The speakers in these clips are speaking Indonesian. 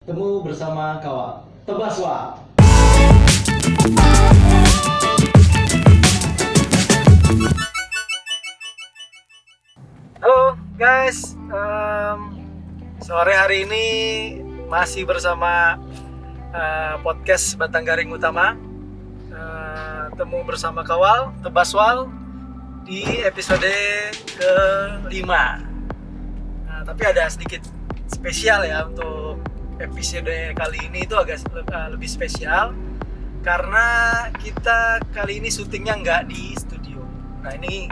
Temu bersama Kawal. Tebaswa. Halo guys, sore hari ini masih bersama podcast Batang Garing Utama. Temu bersama Kawal, Tebaswal di episode ke-5. Tapi ada sedikit spesial ya untuk episode kali ini, itu agak lebih spesial karena kita kali ini syutingnya nggak di studio. Nah ini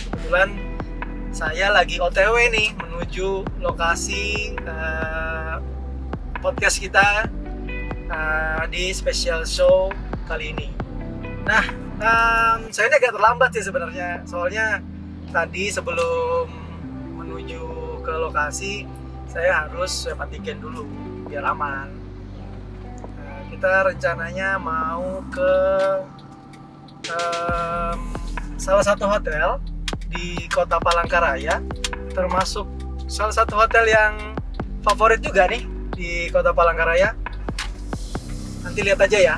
kebetulan saya lagi OTW nih menuju lokasi podcast kita di special show kali ini. Nah, saya ini agak terlambat sih sebenarnya, soalnya tadi sebelum menuju ke lokasi saya harus swab antigen dulu biar aman. Kita rencananya mau ke salah satu hotel di Kota Palangkaraya, termasuk salah satu hotel yang favorit juga nih di Kota Palangkaraya. Nanti lihat aja ya.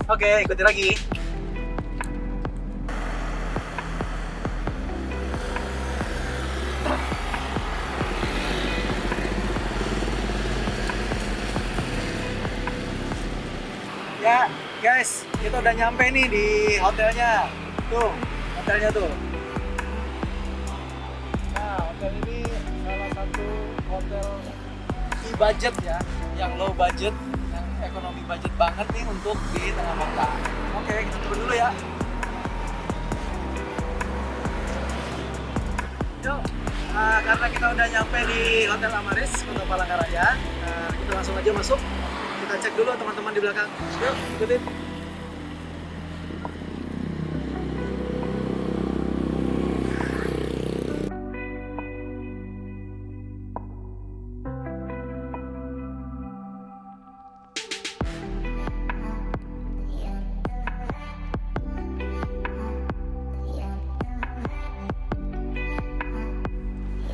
Oke, ikuti lagi. Ya, guys, kita udah nyampe nih di hotelnya. Tuh, hotelnya tuh. Nah, hotel ini salah satu hotel di budget ya, yang low budget, yang ekonomi budget banget nih untuk di tengah kota. Oke, kita turun dulu ya. Yuk, karena kita udah nyampe di Hotel Amaris, Kota Palangkaraya, kita langsung aja masuk. Kita cek dulu teman-teman di belakang. Yuk, ikutin.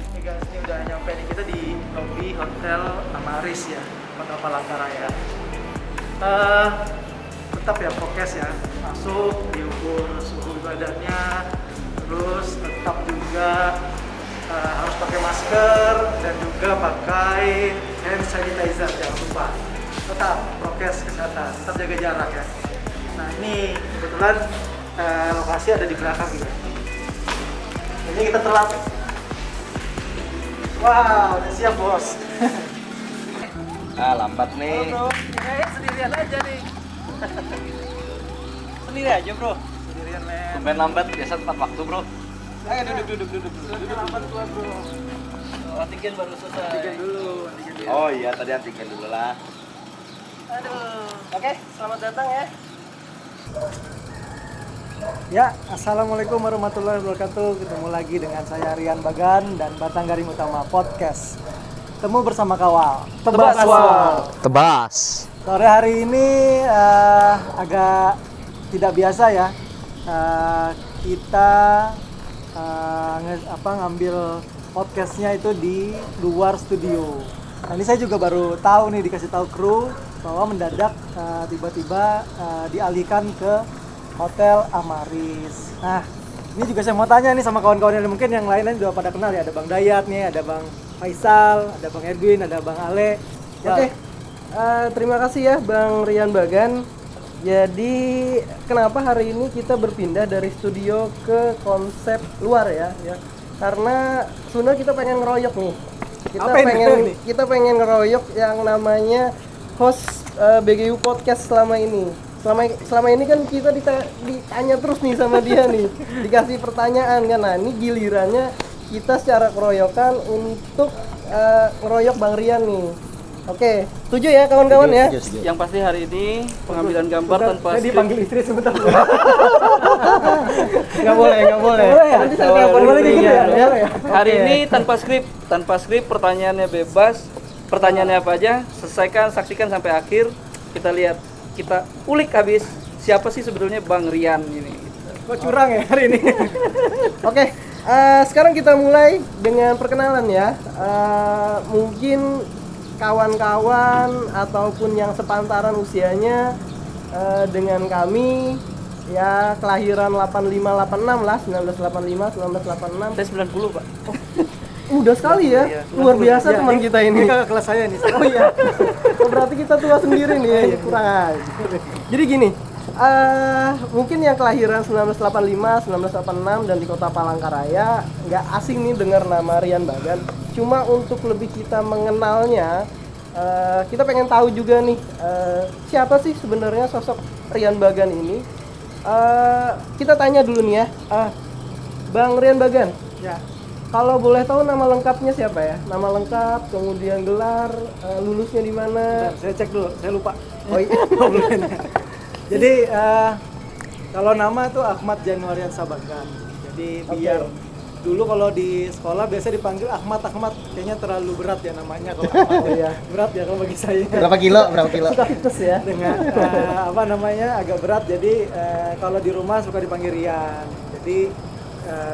Oke guys, ini udah nyampe nih, kita di lobby Hotel Amaris ya, Kota Palangkaraya. Tetap ya prokes ya, masuk diukur suhu badannya, terus tetap juga harus pakai masker dan juga pakai hand sanitizer, jangan lupa. Tetap prokes kesehatan, tetap jaga jarak ya. Nah ini kebetulan lokasi ada di belakang gitu. Ini kita telat. Wow, udah siap bos. Lambat nih. Bro, sendirian aja nih. Sendiri aja bro. Sendirian men. Tumben lambat, biasa tepat waktu bro. Ayo duduk. Lambat gua bro. Antigen baru selesai. Antigen dulu. Oh iya, tadi antigen dulu lah. Aduh. Oke, selamat datang ya. Ya, assalamualaikum warahmatullahi wabarakatuh. Ketemu lagi dengan saya Rian Bagan dan Batang Garing Utama Podcast. Temu bersama Kawal. Tebas. Sore hari ini agak tidak biasa ya. Kita ngambil podcastnya itu di luar studio. Nah, ini saya juga baru tahu nih, dikasih tahu kru bahwa mendadak tiba-tiba dialihkan ke Hotel Amaris. Nah, ini juga saya mau tanya nih sama kawan-kawan yang mungkin yang lain udah pada kenal ya. Ada Bang Dayat nih, ada Bang Faisal, ada Bang Erwin, ada Bang Ale. Ya. Oke, terima kasih ya Bang Rian Bagan. Jadi kenapa hari ini kita berpindah dari studio ke konsep luar ya? Karena sebenarnya kita pengen ngeroyok nih. Kita pengen ngeroyok yang namanya host BGU Podcast selama ini. Selama ini kan kita ditanya terus nih sama dia nih, dikasih pertanyaan kan. Nah ini gilirannya kita secara keroyokan untuk ngeroyok Bang Rian nih. Oke, setuju ya kawan-kawan ya? Yang pasti hari ini pengambilan gambar tanpa Saya dipanggil istri sebentar. Nggak boleh. Ya? Nanti saya telepon Boleh kayak gitu ya? Hari ini tanpa skrip, pertanyaannya bebas. Pertanyaannya apa aja, selesaikan, saksikan sampai akhir. Kita lihat, kita ulik habis siapa sih sebetulnya Bang Rian ini. Kok curang ya hari ini? Oke, sekarang kita mulai dengan perkenalan ya. Mungkin kawan-kawan ataupun yang sepantaran usianya dengan kami ya kelahiran 85 86 lah 1985 1986. Saya 90, Pak. Udah sekali ya. Iya, Luar biasa Ya, teman kita ini. kakak kelas saya nih. Oh iya. Oh, berarti kita tua sendiri nih ya. Kurang aja. Jadi gini, mungkin yang kelahiran 1985, 1986 dan di kota Palangkaraya nggak asing nih dengar nama Rian Bagan. Cuma untuk lebih kita mengenalnya, kita pengen tahu juga nih siapa sih sebenarnya sosok Rian Bagan ini. Kita tanya dulu nih ya, Bang Rian Bagan. Ya. Kalau boleh tahu nama lengkapnya siapa ya? Nama lengkap, kemudian gelar, lulusnya di mana? Bentar, saya cek dulu, saya lupa. Oh iya. Jadi kalau nama tuh Ahmad Januarian Sabagan. Jadi biar dulu kalau di sekolah biasa dipanggil Ahmad, kayaknya terlalu berat ya namanya kalau Ahmad. Oh iya. Berat ya kalau bagi saya. Berapa kilo? Suka fitness ya? Dengan apa namanya agak berat, jadi kalau di rumah suka dipanggil Rian. Jadi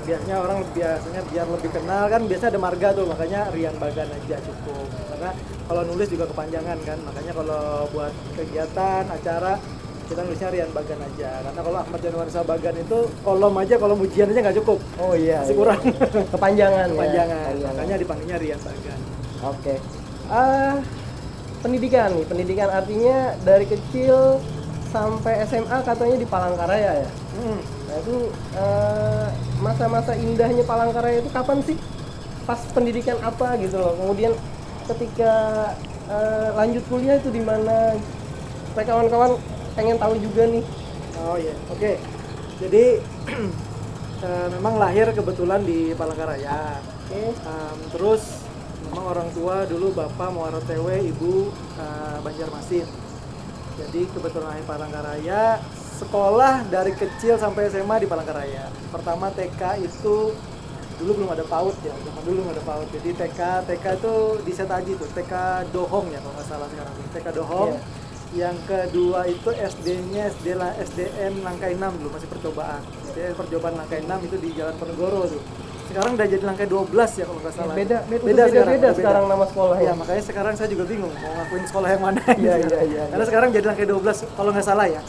biasanya orang biar lebih kenal kan biasa ada marga tuh, makanya Rian Bagan aja cukup, karena kalau nulis juga kepanjangan kan, makanya kalau buat kegiatan acara kita nulisnya Rian Bagan aja, karena kalau Ahmad Januari Sabagan itu kolom ujian aja nggak cukup, Oh iya. masih kurang. Kepanjangan ya. Kepanjangan, makanya dipanggilnya Rian Bagan. Oke. Pendidikan artinya dari kecil sampai SMA katanya di Palangkaraya ya. Nah itu masa-masa indahnya Palangkaraya itu kapan sih? Pas pendidikan apa gitu loh. Kemudian ketika lanjut kuliah itu di mana? Supaya kawan-kawan pengen tahu juga nih. Oh iya, oke. Jadi memang lahir kebetulan di Palangkaraya. Oke. Terus memang orang tua dulu bapak Muara Tewe, ibu Banjarmasin. Jadi kebetulan lahir Palangkaraya, sekolah dari kecil sampai SMA di Palangkaraya. Pertama TK itu dulu belum ada PAUD ya, zaman dulu belum ada PAUD. Jadi TK itu di Setaji tuh, TK Dohong ya kalau nggak salah sekarang. TK Dohong. Iya. Yang kedua itu SD-nya SDN Langkai 6 dulu, masih percobaan. SDN percobaan Langkai 6 itu di Jalan Penegoro tuh. Sekarang udah jadi Langkai 12 ya kalau nggak salah. Beda sekarang nama sekolahnya. Ya, makanya sekarang saya juga bingung mau ngakuin sekolah yang mana. Iya. Karena sekarang jadi Langkai 12 kalau nggak salah ya.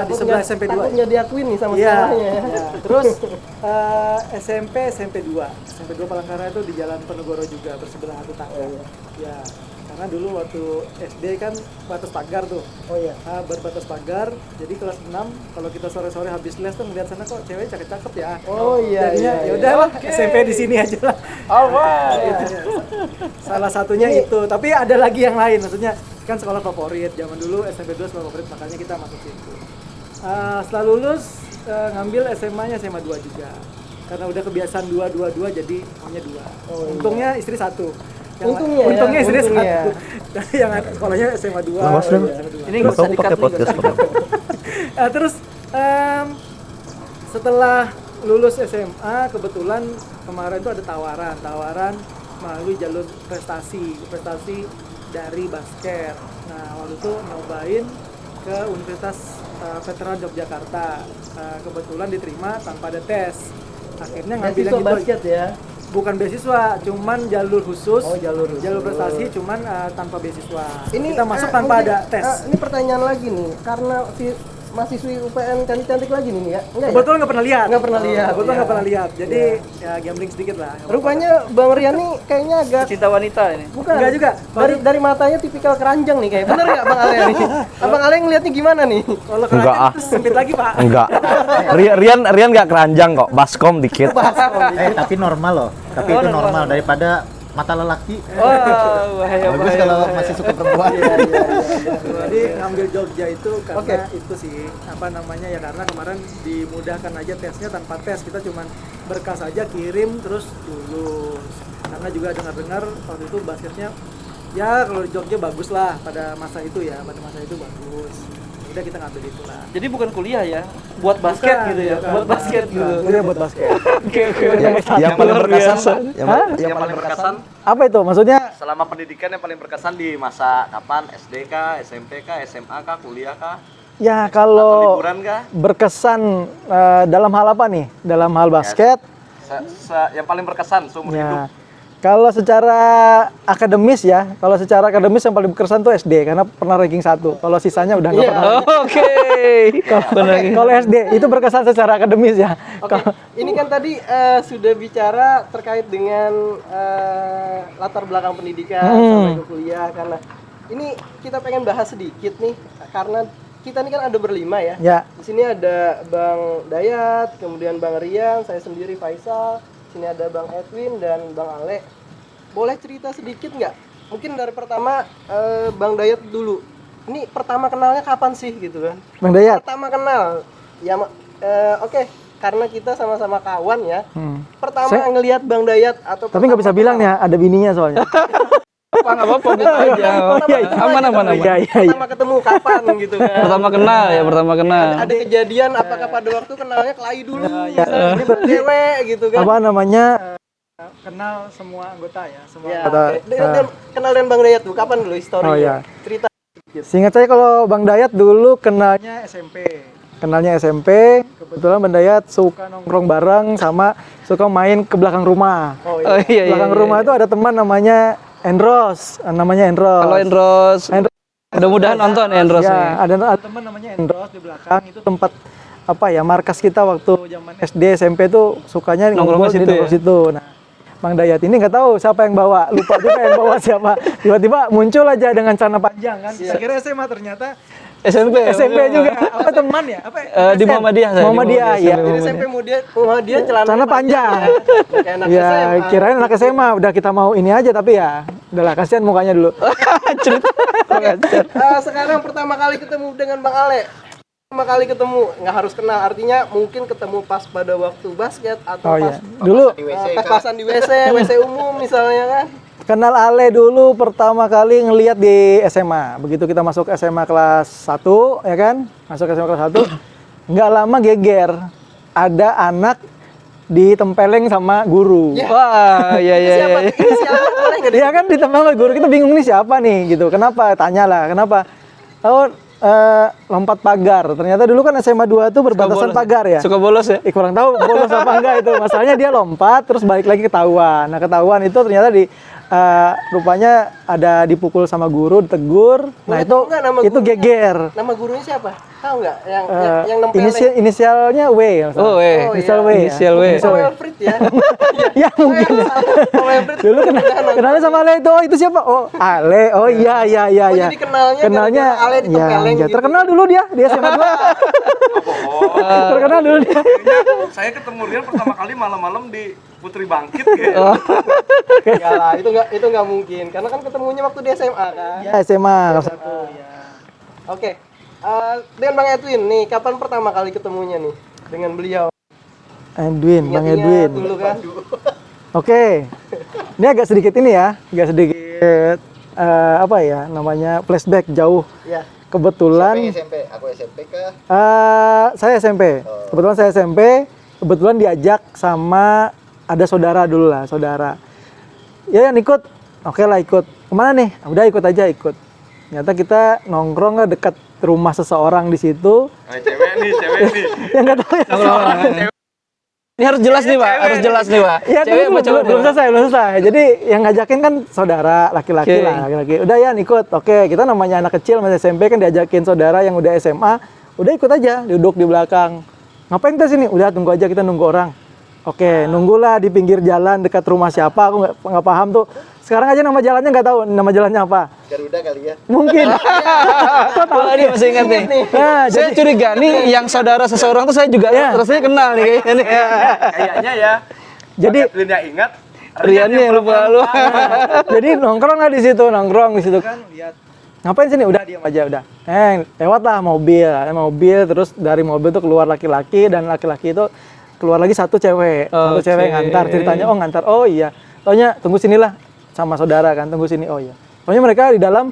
Di sebelah SMP 2. Takutnya diakuin nih sama Iya. sekolahnya ya. Ya. Terus SMP 2. SMP 2 Palangkaraya itu di Jalan Penegoro juga, bersebelahan tetangga. Oh, iya. Ya. Karena dulu waktu SD kan batas pagar tuh. Oh iya. Berbatas pagar, jadi kelas 6 kalau kita sore-sore habis les tuh ngeliat sana kok cewek cakep-cakep ya. Oh iya. Jadinya iya. ya udahlah SMP di sini aja lah. Alright. Salah satunya itu, tapi ada lagi yang lain, maksudnya kan sekolah favorit zaman dulu SMP 2 sekolah favorit, makanya kita masuk situ. Setelah lulus ngambil SMA-nya SMA 2 juga. Karena udah kebiasaan 2 jadi maunya 2. Oh, iya. Untungnya istri 1. Untungnya istri untungnya. 1. Yang sekolahnya SMA 2. Mas, dong. Ini nggak usah dikat nih, nggak usah dikat. Terus setelah lulus SMA kebetulan kemarin itu ada tawaran melalui jalur prestasi dari basket. Nah waktu itu nyobain ke Universitas Veteran Yogyakarta, kebetulan diterima tanpa ada tes. Akhirnya ngambil yang gitu. Basket ya. Bukan beasiswa, cuman jalur khusus. Oh, jalur khusus. Jalur prestasi cuman tanpa beasiswa. Ini kita masuk tanpa mungkin, ada tes. Ini pertanyaan lagi nih, karena mahasiswi UPN cantik-cantik lagi nih ya? Enggak Kebetulan nggak pernah lihat. Nggak pernah lihat. Kebetulan Ya. nggak pernah lihat. Jadi ya gambling sedikit lah. ya? Rupanya Bang Rian nih kayaknya agak Cinta wanita ini. bukan. Enggak juga. Dari matanya tipikal keranjang nih kayak. Bener nggak Bang Ale nih? Abang Ale ngeliatnya gimana nih? Kalau Enggak, keranjang ah. terus sempit lagi pak. Enggak. Rian nggak keranjang kok, baskom dikit. Tapi normal loh. Tapi Oh, itu normal. normal daripada mata lelaki. Wah, bahaya. Bagus kalau masih suka perempuan. Jadi ngambil Jogja itu karena itu sih apa namanya ya, karena kemarin dimudahkan aja tesnya tanpa tes, kita cuman berkas aja kirim terus lulus. Karena juga dengar-dengar waktu itu basketnya ya kalau di Jogja bagus lah pada masa itu ya, pada masa itu bagus. Udah kita ngambil itu lah. Jadi bukan kuliah ya, buat basket Bukan, gitu ya, bukan. buat basket gitu. Kuliah buat basket. Yang paling berkesan, Yang paling berkesan Apa itu maksudnya? selama pendidikan yang paling berkesan di masa kapan? SD kah, SMP kah, SMA kah, kuliah kah, Ya atau kalau liburan kah? berkesan dalam hal apa nih? Dalam hal basket? Yang paling berkesan seumur hidup. Ya. Kalau secara akademis ya, kalau secara akademis yang paling berkesan tuh SD karena pernah ranking 1. Kalau sisanya udah nggak Iya. pernah. Oke. Kalau SD itu berkesan secara akademis ya. Oke, ini kan tadi sudah bicara terkait dengan latar belakang pendidikan sampai ke kuliah karena ini kita pengen bahas sedikit nih karena kita ini kan ada berlima ya. Ya. Di sini ada Bang Dayat, kemudian Bang Rian, saya sendiri Faisal. Di sini ada Bang Edwin dan Bang Ale. Boleh cerita sedikit nggak? Mungkin dari pertama Bang Dayat dulu. Ini pertama kenalnya kapan sih gitu kan? Bang Dayat. Pertama kenal. Ya oke, karena kita sama-sama kawan ya. Pertama ngelihat Bang Dayat atau Tapi nggak bisa bilang ya, ada bininya soalnya. Nggak apa-apa buka aja. Aman. Iya. Pertama ketemu kapan gitu kan? Pertama kenal. Ada kejadian apakah pada waktu kenalnya kelahi dulu? Ini cewek gitu kan? Apa namanya? Kenal semua anggota ya, semua Ya, Kata- kenal dengan Bang Dayat dulu. Kapan dulu historinya? Oh, iya. Cerita. Seingat saya kalau Bang Dayat dulu kenalnya SMP. SMP, kebetulan Bang Dayat suka nongkrong bareng sama suka main ke belakang rumah. Oh Oh iya. iya. Belakang rumah itu ada teman namanya Endros, Halo Endros. Mudah-mudahan nonton ya Endros Ya, nih. ada teman namanya Endros di belakang itu tempat apa ya markas kita waktu zaman SD SMP tuh sukanya Nongkrong ngumpul di situ di nongkrong ya? situ. Nah, Bang Dayat ini nggak tahu siapa yang bawa, lupa juga yang bawa siapa. Tiba-tiba muncul aja dengan celana panjang kan. Saya kira SMA ternyata SMP. SMP juga. Apa teman ya? Apa? Di Muhammadiyah saya. Muhammadiyah, ya. Jadi SMP dia Celana panjang. Kayak anak Ya, SMA. kirain anak SMA udah kita mau ini aja tapi ya udahlah kasihan mukanya dulu. Sekarang pertama kali ketemu dengan Bang Ale. Pertama kali ketemu, nggak harus kenal. Artinya mungkin ketemu pas pada waktu basket atau Oh pas iya. Dulu pas-pasan di WC umum misalnya kan. kenal Ale dulu pertama kali ngelihat di SMA. Begitu kita masuk SMA kelas 1 ya kan? Masuk SMA kelas 1 nggak lama geger. Ada anak ditempeleng sama guru. Wah, iya. Siapa? Ini siapa? Boleh nggak Iya kan ditempel sama guru, kita bingung nih siapa nih gitu. Kenapa? Tanyalah, kenapa? Oh, lompat pagar. Ternyata dulu kan SMA 2 tuh berbatasan pagar ya. Suka bolos ya? Kurang tahu bolos apa enggak itu. Masalahnya dia lompat terus balik lagi ketahuan. Nah, ketahuan itu ternyata rupanya ada dipukul sama guru, ditegur. Nah, Boleh itu tahu nggak nama itu gurunya? geger. Nama gurunya siapa? Tahu nggak? Yang nempeleng. Inisialnya W. Oh, Inisial W. Inisial W. Inisial W. Wilfried ya. Ya mungkin. Dulu kenalnya sama Ale itu, oh itu siapa? Oh Ale, oh iya. Oh, jadi kenalnya gara-gara Ale ditempeleng ya, gitu. terkenal dulu dia di SMA 2. Terkenal dulu dia. Saya ketemu Rian pertama kali malam-malam di Putri Bangkit gitu. Enggak lah, itu nggak mungkin. Karena kan ketemunya waktu di SMA kan. Ya SMA kelas 1. Oke. Dengan Bang Edwin nih, kapan pertama kali ketemunya nih dengan beliau? Edwin, Bang Ingat-ingat Edwin. dulu kan. Oke. Ini agak sedikit ini ya, agak sedikit apa ya namanya flashback jauh. Ya. Kebetulan SMP, aku SMP kah? saya SMP. Kebetulan saya SMP, kebetulan diajak sama ada saudara dulu lah, saudara. Ya yang ikut, oke lah ikut. Kemana nih? Udah ikut aja ikut. Ternyata kita nongkrong lah dekat rumah seseorang di situ. Cewek nih. Yang nggak tahu ya. Ini harus jelas nih, Pak. Harus jelas nih, Pak. Ya, Cewek apa cowok? belum selesai. Jadi yang ngajakin kan saudara, laki-laki Oke. lah, laki-laki. Udah ya ikut. Oke, kita namanya anak kecil masih SMP kan diajakin saudara yang udah SMA, udah ikut aja, duduk di belakang. Ngapain kita sini? Udah tunggu aja, kita nunggu orang. Oke, nunggulah di pinggir jalan dekat rumah siapa, aku nggak paham tuh. Sekarang aja nama jalannya nggak tahu nama jalannya apa. Garuda kali ya. Mungkin. Wah, ini masih ingat nih. Nah, Saya curiga nih yang saudara seseorang tuh saya juga rasanya kenal nih kayaknya nih. Kayaknya ya. jadi Rian yang ingat. Riannya yang lupa lu. jadi nongkrong lah di situ kan lihat ngapain sini udah diam aja udah lewat lah mobil terus dari mobil tuh keluar laki-laki dan laki-laki itu keluar lagi satu cewek ngantar ceritanya ngantar oh iya taunya tunggu sinilah sama saudara kan tunggu sini oh iya pokoknya mereka di dalam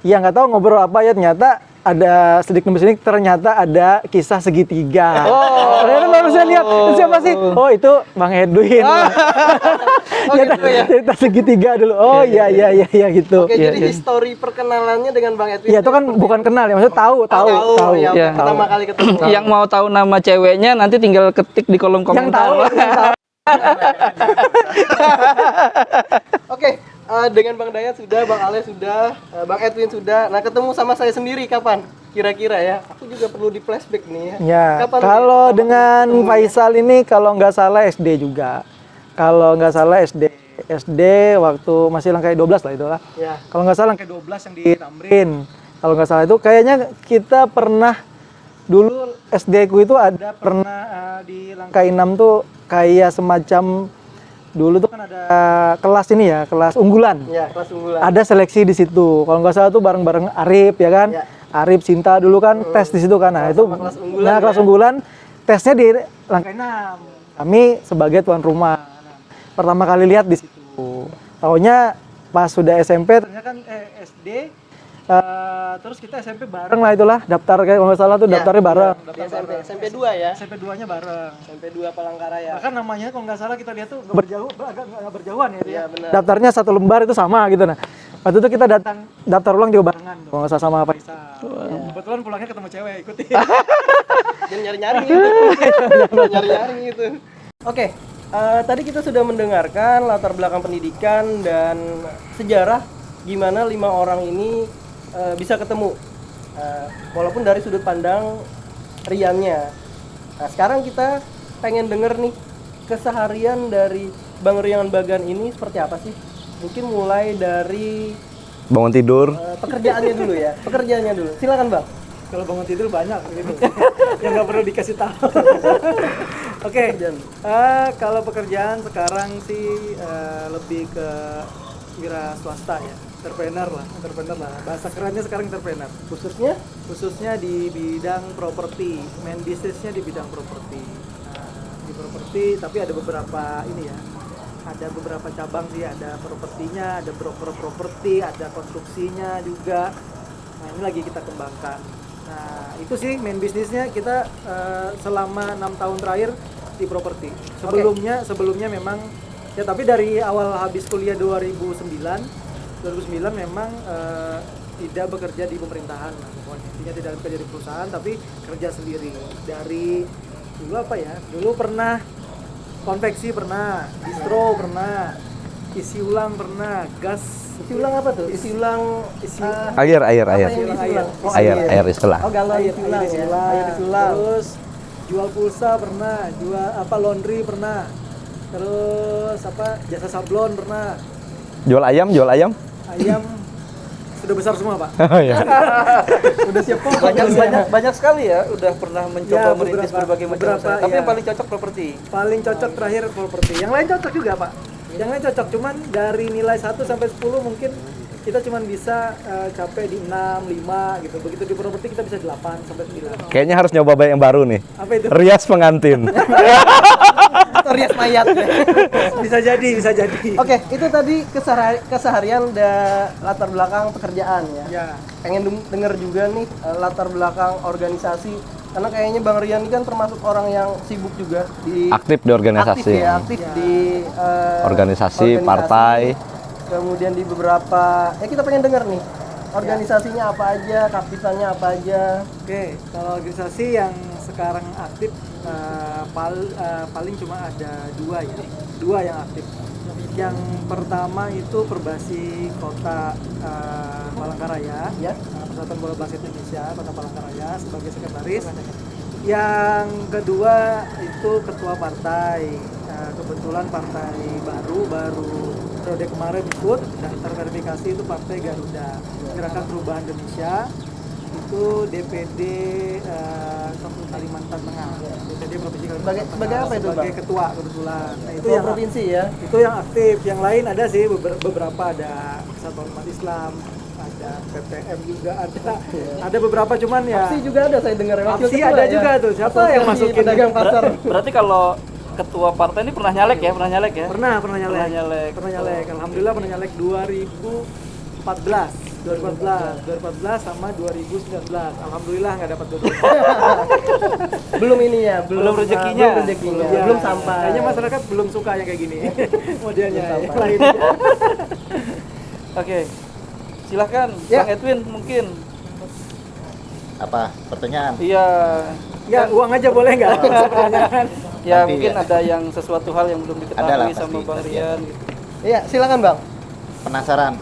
ya nggak tahu ngobrol apa ya ternyata ada sedikit demi sedikit ternyata ada kisah segitiga. Ternyata baru saya lihat siapa sih? Oh itu Bang Edwin. Cerita segitiga dulu. Oh iya gitu. Oke, jadi histori perkenalannya dengan Bang Edwin. Iya itu kan bukan kenal ya, maksudnya tahu. Ya, Ya. pertama kali ketemu. Yang mau tahu nama ceweknya nanti tinggal ketik di kolom Yang tahu, komentar. Oke, dengan Bang Dayat sudah, Bang Ale sudah, Bang Edwin sudah. Nah, ketemu sama saya sendiri kapan? Kira-kira ya. Aku juga perlu di flashback nih ya. Ya, Kapan kalau pertama dengan ketemu? Faisal ini kalau nggak salah SD juga. Kalau nggak salah SD waktu masih langkah 12 lah itulah. Ya. Kalau nggak salah langkah 12 yang di Tamrin. Kalau nggak salah itu kayaknya kita pernah dulu SD ku itu ada pernah di langkah 6 tuh kayak semacam dulu tuh kan ada kelas ini ya, kelas unggulan. Ya, kelas unggulan. Ada seleksi di situ. Kalau nggak salah tuh bareng-bareng Arif ya kan. Ya. Arif Sinta dulu kan tes di situ kan. Nah, itu kelas unggulan nah, kelas ya. unggulan tesnya di langkah 6. Kami sebagai tuan rumah. Nah, pertama kali lihat di situ. Taunya pas sudah SMP ternyata kan SD terus kita SMP bareng lah itulah daftar kayak kalau nggak salah tuh Ya, daftarnya bareng. Di SMP 2 ya. SMP 2-nya bareng. SMP 2 Palangkaraya. Bahkan namanya kalau nggak salah kita lihat tuh agak berjauhan ya dia. Iya, benar. Daftarnya satu lembar itu sama gitu nah. Waktu itu kita daftar ulang juga barengan tuh, kalau nggak salah sama Faisal. Kebetulan pulangnya ketemu cewek ikutin. Dan nyari-nyari gitu. Nyari-nyari gitu. Oke, tadi kita sudah mendengarkan latar belakang pendidikan dan sejarah gimana 5 orang ini bisa ketemu. Walaupun dari sudut pandang Riannya. Nah, sekarang kita pengen denger nih keseharian dari Bang Rian Bagan ini seperti apa sih? Mungkin mulai dari Bangun tidur. pekerjaannya dulu ya. Pekerjaannya dulu. Silakan, Bang. Kalau bangun tidur banyak gitu. Yang nggak perlu dikasih tahu. Oke. Kalau pekerjaan sekarang sih lebih ke wira swasta ya. Entrepreneur lah. Bahasa kerennya sekarang entrepreneur. Khususnya di bidang properti, main bisnisnya di bidang properti. Nah, di properti tapi ada beberapa ini ya. Ada beberapa cabang sih, ada propertinya, ada broker properti, ada konstruksinya juga. Nah, ini lagi kita kembangkan. Nah, itu sih main bisnisnya kita selama 6 tahun terakhir di properti. Sebelumnya memang ya tapi dari awal habis kuliah 2009 memang tidak bekerja di pemerintahan lah pokoknya. Intinya tidak bekerja di perusahaan tapi kerja sendiri. Dari dulu apa ya? Dulu pernah konveksi pernah, distro pernah, isi ulang pernah, gas. Isi ulang apa tuh? Isi ulang Air. apa yang diisi ulang? Oh, Air istilah. Oh, galon isi ulang ya. Air isi ulang. Terus jual pulsa pernah, jual laundry pernah. Terus jasa sablon pernah. Jual ayam. Ayam sudah besar semua, Pak. Oh iya. Udah siap kok. banyak sekali ya udah pernah mencoba Ya, merintis berbagai macam beberapa, usaha. Tapi ya. yang paling cocok properti. Paling cocok terakhir properti. Yang lain cocok juga, Pak. Yang lain cocok, cuman dari nilai 1 sampai 10 mungkin kita cuman bisa capai di 6, 5 gitu. Begitu di properti kita bisa 8 sampai 9. Kayaknya harus nyoba yang baru nih. Apa itu? Rias pengantin. Atau rias mayat. Bisa jadi. Oke, itu tadi keseharian dan latar belakang pekerjaan ya. Ya. Pengen denger juga nih latar belakang organisasi. Karena kayaknya Bang Rian ini kan termasuk orang yang sibuk juga di Aktif di organisasi. aktif di Organisasi, partai. Kemudian di beberapa kita pengen denger nih organisasinya apa aja, kapitannya apa aja. Oke, kalau organisasi yang sekarang aktif paling cuma ada 2 ya. 2 yang aktif. Yang pertama itu Perbasi Kota Palangkaraya, Ya. Persatuan Bola Basket Indonesia Kota Palangkaraya sebagai sekretaris. Yang kedua itu ketua partai. Kebetulan partai baru periode kemarin ikut dan terverifikasi itu Partai Garuda, Gerakan Perubahan Indonesia. Itu DPD Kalimantan Tengah, DPD Provinsi Kalimantan Tengah. Sebagai apa itu, Bang? Sebagai ketua kebetulan. Nah, itu Ketua yang provinsi ya. Itu yang aktif. Yang lain ada sih beberapa, ada Persatuan Umat Islam, ada PPM juga ada. Ada beberapa cuman ya. APSI juga ada saya dengar. Wakil APSI ketua ada ya. juga tuh. Siapa Asosiasi yang masukin? pedagang pasar. Berarti kalau ketua partai ini pernah nyalek ya? Pernah nyalek. Pernah nyalek. Alhamdulillah pernah nyalek 2014 sama 2019. Alhamdulillah nggak dapat dua-duanya. Belum ini ya, Belum rezekinya. Ya, belum sampai. Kayaknya masyarakat belum suka yang kayak gini. Modelnya Belum yang sampai. lain. Oke. Silahkan Ya. Bang Edwin mungkin. Apa pertanyaan? Iya. Enggak, uang aja boleh nggak? Pertanyaan. Ya Nanti mungkin ya. ada yang sesuatu hal yang belum Ada lah diketahui pasti, sama Bang pasti Rian gitu. Iya, silakan Bang. Penasaran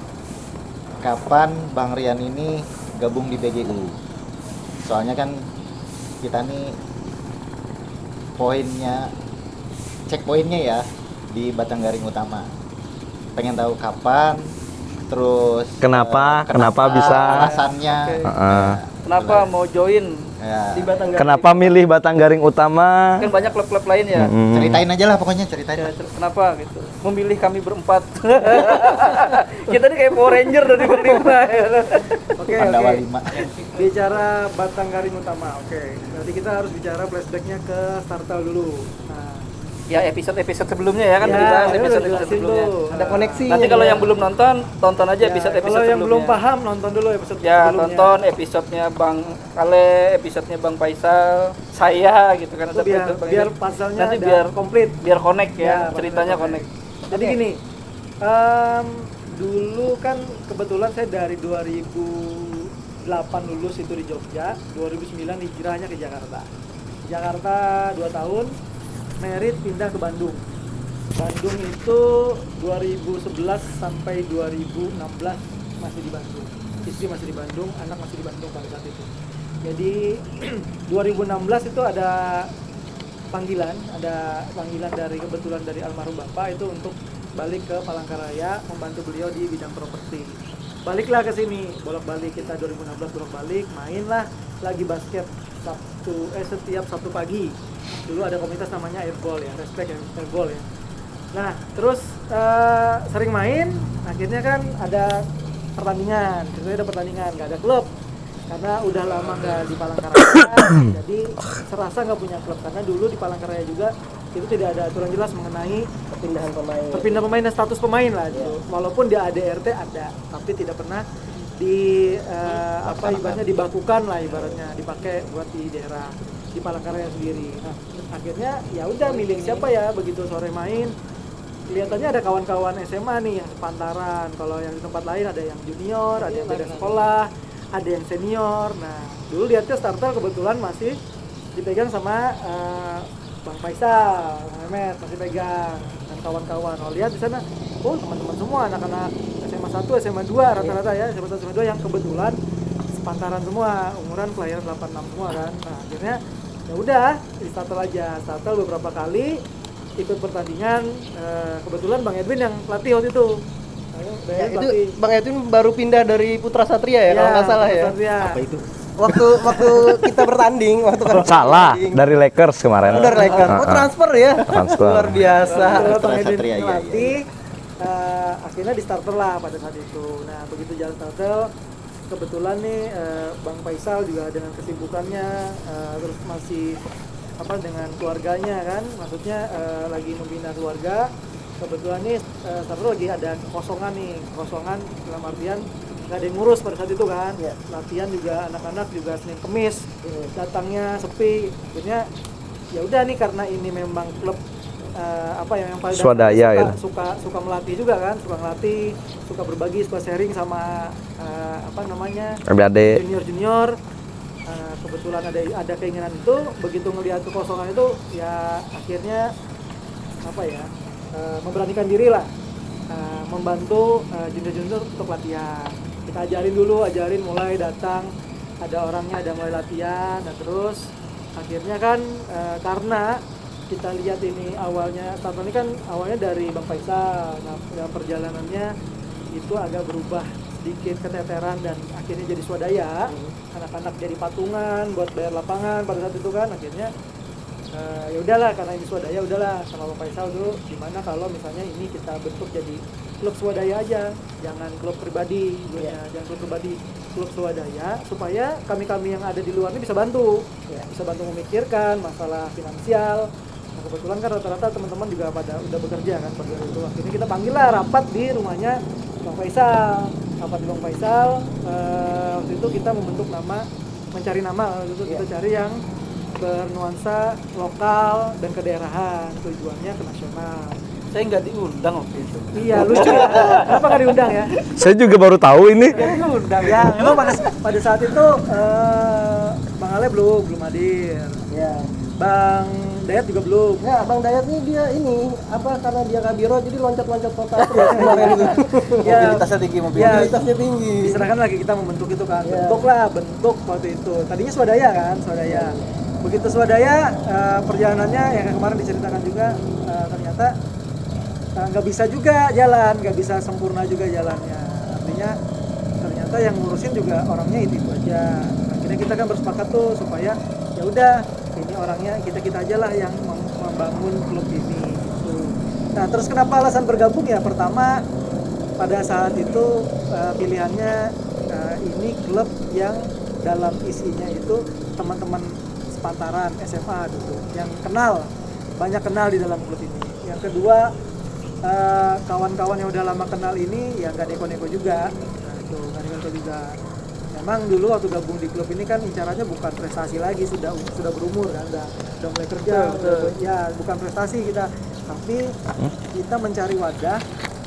kapan Bang Rian ini gabung di BGU? Soalnya kan kita nih cek poinnya ya di Batanggaring Utama. Pengen tahu kapan, terus Kenapa bisa? alasannya. Oke. Heeh. Kenapa mau join Ya, Di Batanggaring. Kenapa milih Batanggaring Utama? kan banyak klub-klub lain ya. Mm-mm. ceritain aja lah pokoknya, ceritain. Ya, kenapa gitu? Memilih kami berempat. Kita nih kayak Power Ranger dari berlima. Oke, Pandawa oke. 5. Bicara Batanggaring Utama, oke. Berarti kita harus bicara flashbacknya ke Startel dulu. Nah, Ya episode-episode sebelumnya ya kan ya, dibahas udah episode jelasin sebelumnya. tuh. Ada koneksi. Nanti kalau yang belum nonton, tonton aja Ya, episode-episode kalau sebelumnya. yang belum paham nonton dulu episode Ya sebelumnya. tonton episodenya Bang Ale, episodenya Bang Faisal, saya gitu kan Itu biar episode Bang biar Edi. puzzle-nya nanti ada biar komplit. biar connect ya, Ya, ceritanya connect. connect. Jadi gini, dulu kan kebetulan saya dari 2008 lulus itu di Jogja, 2009 hijrahnya ke Jakarta. Jakarta 2 tahun, merit pindah ke Bandung. Bandung itu 2011 sampai 2016 masih di Bandung. Istri masih di Bandung, anak masih di Bandung pada saat itu. Jadi 2016 itu ada panggilan dari kebetulan dari almarhum bapak itu untuk balik ke Palangkaraya membantu beliau di bidang properti. Baliklah ke sini, bolak-balik kita 2016 bolak-balik, mainlah lagi basket setiap Sabtu pagi. Dulu ada komunitas namanya Airball ya, Respect Airball ya. Nah, terus sering main, akhirnya kan ada pertandingan, ceritanya ada pertandingan, nggak ada klub karena udah lama nggak di Palangkaraya, jadi serasa nggak punya klub karena dulu di Palangkaraya juga itu tidak ada aturan jelas mengenai perpindahan pemain dan status pemain lah gitu. Walaupun di ADRT ada, tapi tidak pernah di ibaratnya dibakukan lah, ibaratnya dipakai buat di daerah di Palangkaraya sendiri. Nah, akhirnya ya udah milih siapa ya, begitu sore main kelihatannya ada kawan-kawan SMA nih yang sepantaran. Kalau yang di tempat lain ada yang junior, ada yang beda sekolah, ada yang senior. Nah, dulu lihatnya Startel kebetulan masih dipegang sama Bang Faisal, Bang Mehmet masih pegang dan kawan-kawan. Oh, lihat di sana, oh teman-teman semua anak-anak SMA 1, SMA 2 rata-rata ya, SMA 1, SMA 2 yang kebetulan sepantaran semua, umuran kelahiran 86 semua kan. Nah, akhirnya ya udah di Startel aja. Startel beberapa kali ikut pertandingan, kebetulan Bang Edwin yang latih waktu itu. Ya, itu Bang Edwin baru pindah dari Putra Satria ya, kalau nggak salah ya. Apa itu? Waktu kita bertanding, Salah, dari Lakers kemarin. Udah Lakers. Oh, transfer ya. Transfer. Luar biasa. Bang Putra Edwin Satria, iya, ngelatih, akhirnya di starter lah pada saat itu. Nah, begitu jalan starter, kebetulan nih Bang Faisal juga dengan kesibukannya, terus masih dengan keluarganya kan, maksudnya lagi membina keluarga. Kebetulan nih starter lagi ada kekosongan dalam artian nggak ada yang ngurus pada saat itu kan. Latihan juga anak-anak juga Senin Kemis datangnya sepi. Akhirnya ya udah nih, karena ini memang klub yang paling Swadaya suka melatih juga kan, suka ngelatih, suka berbagi, suka sharing sama adik-adik. junior. Kebetulan ada keinginan itu, begitu ngelihat kekosongan itu ya akhirnya memberanikan diri lah, membantu junior untuk latihan. Kita ajarin mulai datang, ada orangnya, ada mulai latihan, dan terus akhirnya kan karena kita lihat ini awalnya dari Bang Faisal. Nah, dalam perjalanannya itu agak berubah sedikit, keteteran, dan akhirnya jadi swadaya. Anak-anak jadi patungan buat bayar lapangan pada saat itu kan. Akhirnya ya udahlah, karena ini swadaya, udahlah sama Bang Faisal dulu, gimana kalau misalnya ini kita bentuk jadi klub swadaya aja, jangan klub pribadi, jangan klub pribadi, klub swadaya, supaya kami yang ada di luar ini bisa bantu memikirkan masalah finansial. Nah, kebetulan kan rata-rata teman-teman juga pada udah bekerja kan pada waktu itu. Akhirnya kita panggil lah rapat di rumahnya Bang Faisal. Rapat di Bang Faisal, waktu itu kita mencari nama. Waktu itu kita cari yang bernuansa lokal dan kedaerahan, tujuannya ke nasional. Saya nggak diundang waktu itu. Iya, lucu ya. Kenapa nggak diundang ya? Saya juga baru tahu ini. Ya diundang ya. Memang pada saat itu Bang Ale belum hadir. Ya. Bang Dayat juga belum. Ya, Bang Dayat nih dia ini apa karena dia kabiro jadi loncat-loncat kota terus kemarin itu. Ya, Mobilitasnya tinggi, Mobilitasnya tinggi. diserahkan lagi kita membentuk itu kan. Ya. Bentuk waktu itu. Tadinya swadaya kan, swadaya. Begitu swadaya perjalanannya yang kemarin diceritakan juga ternyata nggak bisa juga jalan, nggak bisa sempurna juga jalannya. Artinya ternyata yang ngurusin juga orangnya itu aja. Akhirnya kita kan bersepakat tuh supaya ya udah ini orangnya kita aja lah yang membangun klub ini gitu. Nah terus kenapa alasan bergabung ya, pertama pada saat itu pilihannya ini klub yang dalam isinya itu teman-teman sepantaran SMA gitu yang banyak kenal di dalam klub ini. Yang kedua kawan-kawan yang udah lama kenal ini ya nggak neko-neko juga. Nah itu nggak neko-neko juga. Memang dulu waktu gabung di klub ini kan incarannya bukan prestasi lagi, sudah berumur kan, udah mulai kerja, ya bukan prestasi kita, tapi kita mencari wadah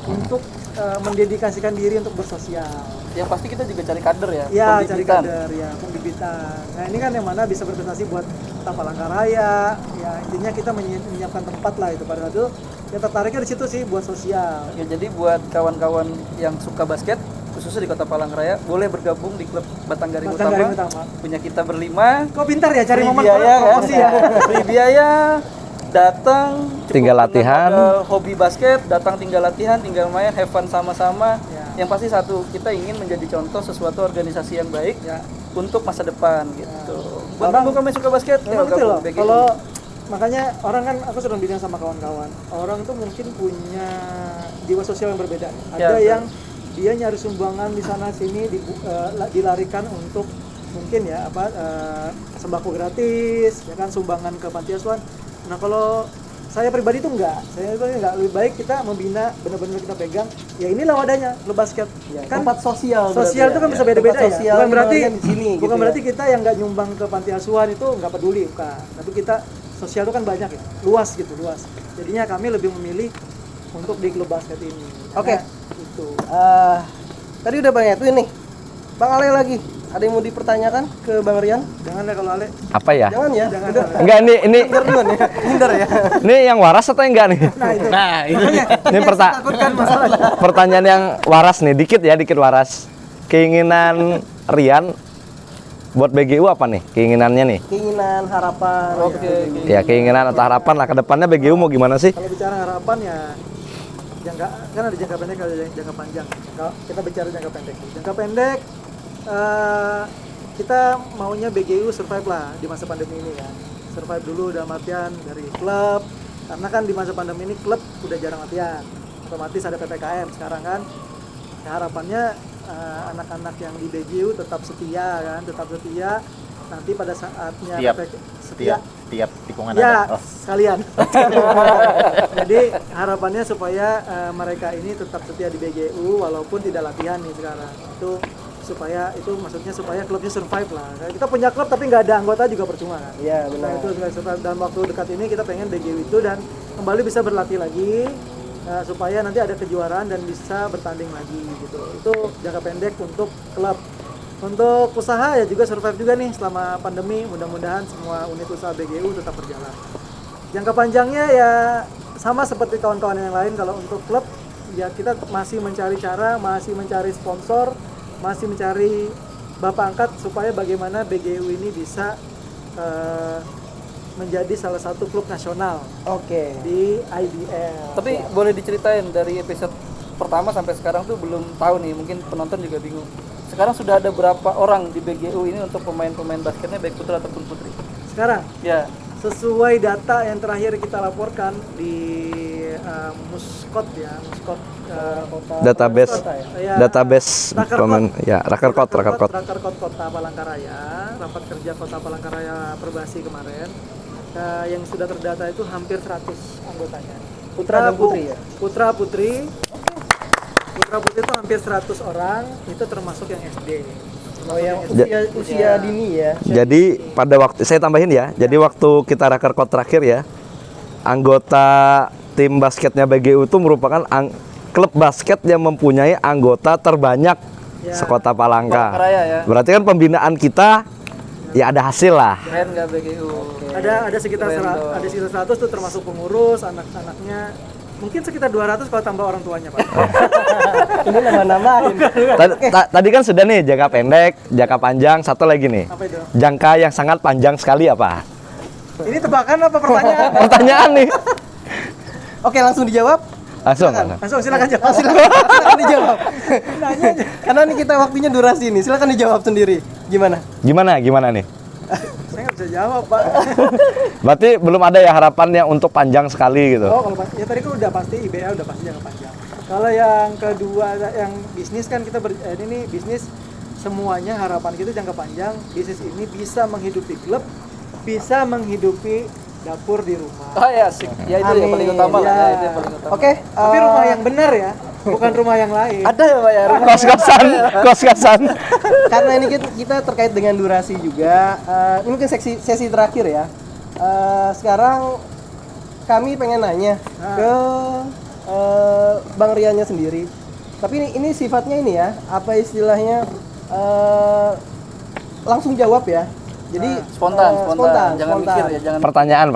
untuk mendedikasikan diri untuk bersosial. Yang pasti kita juga cari kader ya. Ya, cari pembibitan. kader ya, pembibitan. Nah ini kan yang mana bisa berprestasi buat Kota Palangkaraya. Ya intinya kita menyiapkan tempat lah itu pada itu. Ya tertariknya di situ sih buat sosial. Ya, jadi buat kawan-kawan yang suka basket khususnya di Kota Palangkaraya boleh bergabung di klub Batanggaring Utama. Punya kita berlima. Kok pintar ya cari Free momen biaya kan? promosi ya. Free biaya, datang cukup Tinggal dengan latihan. modal hobi basket, datang tinggal latihan, tinggal main, have fun sama-sama. Ya. Yang pasti satu, kita ingin menjadi contoh sesuatu organisasi yang baik Ya. untuk masa depan gitu. Buat Orang- kamu suka basket, Memang ayo gitu loh. gabung BGU. Kalau makanya orang kan aku sering bilang sama kawan-kawan, orang tuh mungkin punya jiwa sosial yang berbeda. Ya, Ada betul. yang dia nyari sumbangan di sana sini dilarikan untuk mungkin ya sembako gratis, ya kan sumbangan ke panti asuhan. Nah kalau saya pribadi tuh enggak, lebih baik kita membina benar-benar kita pegang. Ya inilah wadahnya klub basket. Ya, Kan tempat sosial. sosial itu kan bisa beda-beda Tempat ya. sosial Bukan berarti di sini, bukan gitu berarti kita yang nggak nyumbang ke panti asuhan itu nggak peduli, bukan. Tapi kita sosial itu kan banyak ya, luas gitu, luas. Jadinya kami lebih memilih untuk di klub basket ini. Oke. Itu. Tadi udah Bang Edwin nih. Bang Ale lagi. Ada yang mau dipertanyakan ke Bang Rian? Jangan deh kalau Ale. Apa ya? Jangan ya. Jangan. Udah. Enggak, ini Hindar duluan ya. Hindar ya. ini yang waras atau enggak nih? Nah itu. Ini Takutkan masalahnya. pertanyaan yang waras nih, dikit waras. Keinginan Rian buat BGU apa nih? Keinginannya nih? Keinginan, harapan. Oke, ya. Ya keinginan atau harapan lah ke depannya BGU mau gimana sih? Kalau bicara harapan ya kan ada jangka pendek, ada jangka panjang. Kita bicara jangka pendek. Jangka pendek kita maunya BGU survive lah di masa pandemi ini kan. Survive dulu dalam artian dari klub, karena kan di masa pandemi ini klub udah jarang latihan. Otomatis ada PPKM sekarang kan. Ya, harapannya anak-anak yang di BGU tetap setia kan, nanti pada saatnya Tiap tikungan ya ada. Oh. sekalian. Jadi harapannya supaya mereka ini tetap setia di BGU walaupun tidak latihan nih sekarang. Itu maksudnya supaya klubnya survive lah. Kita punya klub tapi nggak ada anggota juga percuma kan. Iya, benar. Nah, itu survive. Dan waktu dekat ini kita pengen BGU itu dan kembali bisa berlatih lagi supaya nanti ada kejuaraan dan bisa bertanding lagi gitu. Itu jangka pendek untuk klub. Untuk usaha ya juga survive juga nih selama pandemi, mudah-mudahan semua unit usaha BGU tetap berjalan. Jangka panjangnya ya sama seperti kawan-kawan yang lain. Kalau untuk klub ya kita masih mencari cara, masih mencari sponsor, masih mencari bapak angkat supaya bagaimana BGU ini bisa menjadi salah satu klub nasional Oke. di IBL. Tapi boleh diceritain dari episode pertama sampai sekarang tuh belum tahu nih, mungkin penonton juga bingung. Sekarang sudah ada berapa orang di BGU ini untuk pemain-pemain basketnya baik putra ataupun putri? Sekarang Ya, sesuai data yang terakhir kita laporkan di Muskot Database ya, database Rakerkot. pemain ya Rakerkot. Rakerkot Kota Palangkaraya, rapat kerja Kota Palangkaraya Perbasi kemarin, yang sudah terdata itu hampir 100 anggotanya. Putra dan putri ya? Putra putri itu hampir 100 orang, itu termasuk yang SD. Oh, yang SD. usia dini ya. Jadi pada waktu saya tambahin ya. Jadi waktu kita Rakerkot terakhir ya, anggota tim basketnya BGU itu merupakan klub basket yang mempunyai anggota terbanyak Ya. sekota Palangka. Palangkaraya ya. Berarti kan pembinaan kita ya ada hasil lah. Keren nggak BGU? Ada sekitar Keren dong. ada sekitar 100 tuh termasuk pengurus, anak-anaknya. Mungkin sekitar 200 kalau tambah orang tuanya, Pak. Ini nambah-nambahin. Tadi kan sudah nih jangka pendek, jangka panjang, satu lagi nih. Apa itu? Jangka yang sangat panjang sekali apa? Ini tebakan apa pertanyaan? Pertanyaan nih. Oke, langsung dijawab. Langsung. Langsung silakan jawab. Silakan dijawab. Karena ini kita waktunya durasi nih. Silakan dijawab sendiri. Gimana? Gimana nih? Saya nggak bisa jawab, Pak. Berarti belum ada ya harapannya untuk panjang sekali gitu. Oh, kalau ya tadi kan udah pasti IBL udah pasti jangka panjang. Kalau yang kedua yang bisnis kan kita ini bisnis semuanya harapan kita jangka panjang. Bisnis ini bisa menghidupi klub, bisa menghidupi dapur di rumah. Oh ya, asik. Ya itu yang paling utama lah. Ya, itu yang paling utama. Oke, Tapi rumah yang benar ya, bukan rumah yang lain. Ada ya Pak ya? Kos-kosan. karena ini kita terkait dengan durasi juga. Ini mungkin sesi terakhir ya. Sekarang kami pengen nanya ke Bang Riannya sendiri. Tapi ini sifatnya ini ya, apa istilahnya langsung jawab ya. Jadi Spontan. Jangan mikir ya, jangan. Pertanyaan.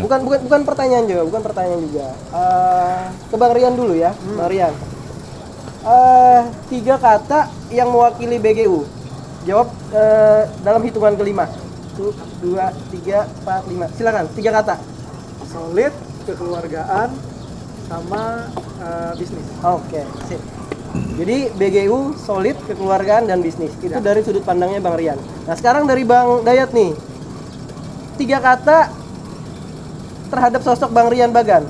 Bukan pertanyaan juga. Ke Bang Rian dulu ya, Bang Rian. 3 kata yang mewakili BGU. Jawab dalam hitungan kelima. 1, 2, 3, 4, 5. Silakan, 3 kata. Solid, kekeluargaan, sama bisnis. Oke, sip. Jadi BGU solid, kekeluargaan dan bisnis. Itu dari sudut pandangnya Bang Rian. Nah, sekarang dari Bang Dayat nih. 3 kata terhadap sosok Bang Rian Bagan.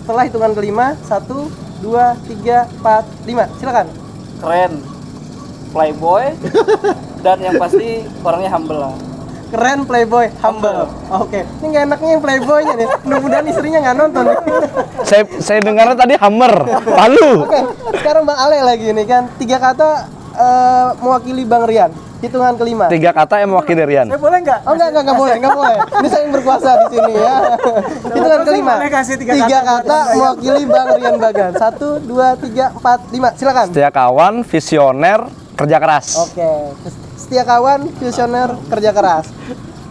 Setelah hitungan kelima, 1, 2, 3, 4, 5. Silakan. Keren, playboy, dan yang pasti orangnya humble lah. Keren, playboy, humble. Oke. Ini nggak enaknya yang playboynya nih. Mudah-mudahan istrinya nggak nonton. Saya dengarnya tadi Hammer, Palu. Oke. Sekarang Bang Ale lagi nih kan. 3 kata mewakili Bang Rian. Hitungan kelima. 3 kata yang mewakili Rian. Saya boleh nggak? Oh enggak boleh. Ini saya yang berkuasa di sini ya. Hitungan kelima. boleh kasih 3 3 kata mewakili Bang Rian Bagan. 1, 2, 3, 4, 5. Silakan. Setia kawan, visioner, kerja keras. Oke. Setia kawan, visioner, kerja keras.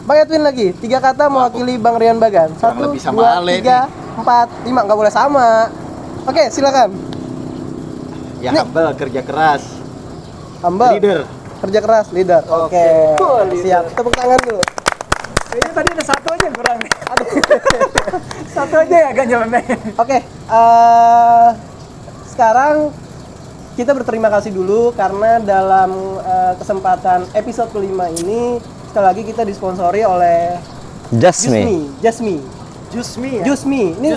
Bang Edwin lagi. 3 kata mewakili Bang Rian Bagan. 1, lebih 2, sama Ale 3, 4, 5. Enggak boleh sama. Oke, silakan. Ya humble, kerja keras, Humble. leader. Kerja keras, leader. Oke. Siap. Tepuk tangan dulu. Kayaknya tadi ada satu aja yang kurang nih. Satu aja ya agak nyeloneh. Oke, sekarang kita berterima kasih dulu karena dalam kesempatan episode kelima ini sekali lagi kita disponsori oleh Jasmine. Jusmi ya. Jusmi. Ini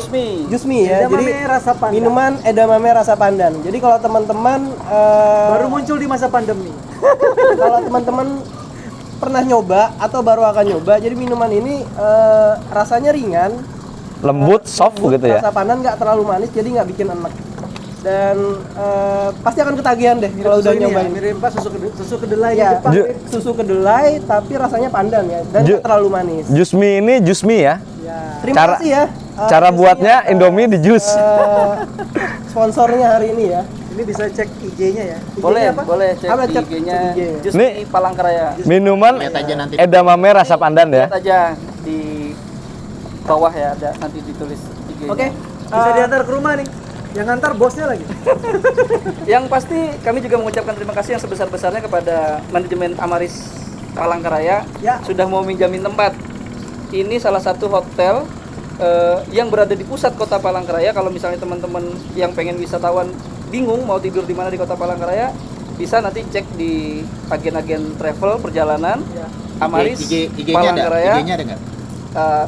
Jusmi ya. Edamame Jadi rasa pandan. minuman edamame rasa pandan. Jadi kalau teman-teman Baru muncul di masa pandemi. kalau teman-teman pernah nyoba atau baru akan nyoba, jadi minuman ini rasanya ringan, Lembut, soft gitu ya. rasa pandan nggak terlalu manis, jadi nggak bikin enak. Dan pasti akan ketagihan deh kalau udah nyobain. Mirip Pak susu kedelai Ya, di Jepang. susu kedelai tapi rasanya pandan ya dan nggak terlalu manis. Jusmi ini Jusmi ya. Ya. Terima Cara- kasih ya. Cara Jusmi buatnya ya, Indomie di jus. sponsornya hari ini ya. Ini bisa cek IG-nya ya. IG-nya Boleh, apa? boleh cek Apa, di cek IG-nya. IG. Just Nih. di Palangkaraya. Minuman Lihat aja nanti. edamame rasa pandan ya. Lihat aja di bawah ya, ada nanti ditulis IG-nya. Oke. Bisa diantar ke rumah nih. Yang ngantar bosnya lagi. Yang pasti kami juga mengucapkan terima kasih yang sebesar-besarnya kepada manajemen Amaris Palangkaraya Ya. sudah mau minjamin tempat. Ini salah satu hotel yang berada di pusat kota Palangkaraya. Kalau misalnya teman-teman yang pengen wisatawan bingung mau tidur di mana di kota Palangkaraya, bisa nanti cek di agen-agen travel perjalanan Ya. Amaris IG-nya ada? Palangkaraya. IG-nya ada nggak?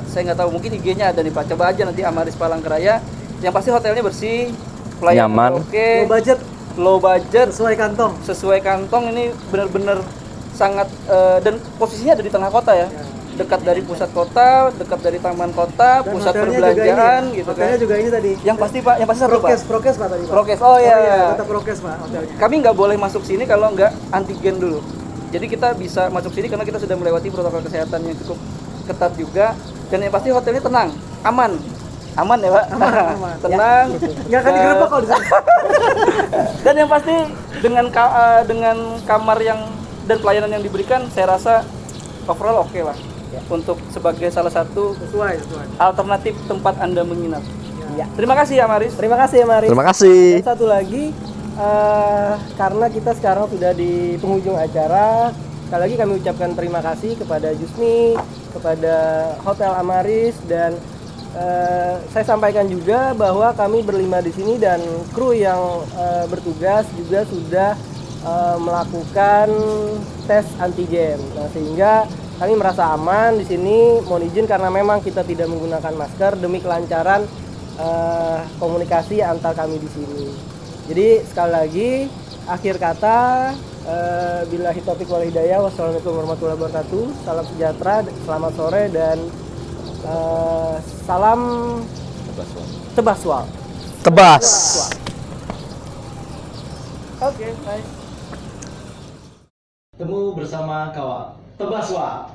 Saya nggak tahu, mungkin IG-nya ada nih Pak. Coba aja nanti Amaris Palangkaraya. Yang pasti hotelnya bersih, pelayanan Nyaman. oke, Low budget low budget, sesuai kantong. Ini benar-benar sangat dan posisinya ada di tengah kota ya. Dekat dari pusat kota, dekat dari taman kota, Dan pusat hotelnya perbelanjaan juga ini, gitu hotelnya kan. juga ini tadi. Yang pasti Pak, yang pasti satu Pak. Prokes Pak tadi Pak. Prokes. Oh iya. Tetap prokes Pak hotelnya. Kami nggak boleh masuk sini kalau nggak antigen dulu. Jadi kita bisa masuk sini karena kita sudah melewati protokol kesehatan yang cukup ketat juga. Dan yang pasti hotelnya tenang, aman. Aman ya Pak? Aman. Tenang. Nggak akan digerebek kalau di sana. Dan yang pasti dengan kamar yang dan pelayanan yang diberikan, saya rasa overall oke lah untuk sebagai salah satu Sesuai. alternatif tempat Anda menginap. Ya. Terima kasih ya Maris. Terima kasih ya Maris. Terima kasih. Dan satu lagi, karena kita sekarang sudah di penghujung acara, sekali lagi kami ucapkan terima kasih kepada Jusmi, kepada Hotel Amaris, dan saya sampaikan juga bahwa kami berlima di sini dan kru yang bertugas juga sudah melakukan tes antigen. Nah, sehingga kami merasa aman di sini. Mohon izin karena memang kita tidak menggunakan masker demi kelancaran komunikasi antar kami di sini. Jadi sekali lagi akhir kata, billahi taufiq wal hidayah, wassalamualaikum warahmatullahi wabarakatuh. Salam sejahtera, selamat sore, dan salam Tebaswal. Tebas. Oke, baik. Temu bersama kawan. Tebaswa.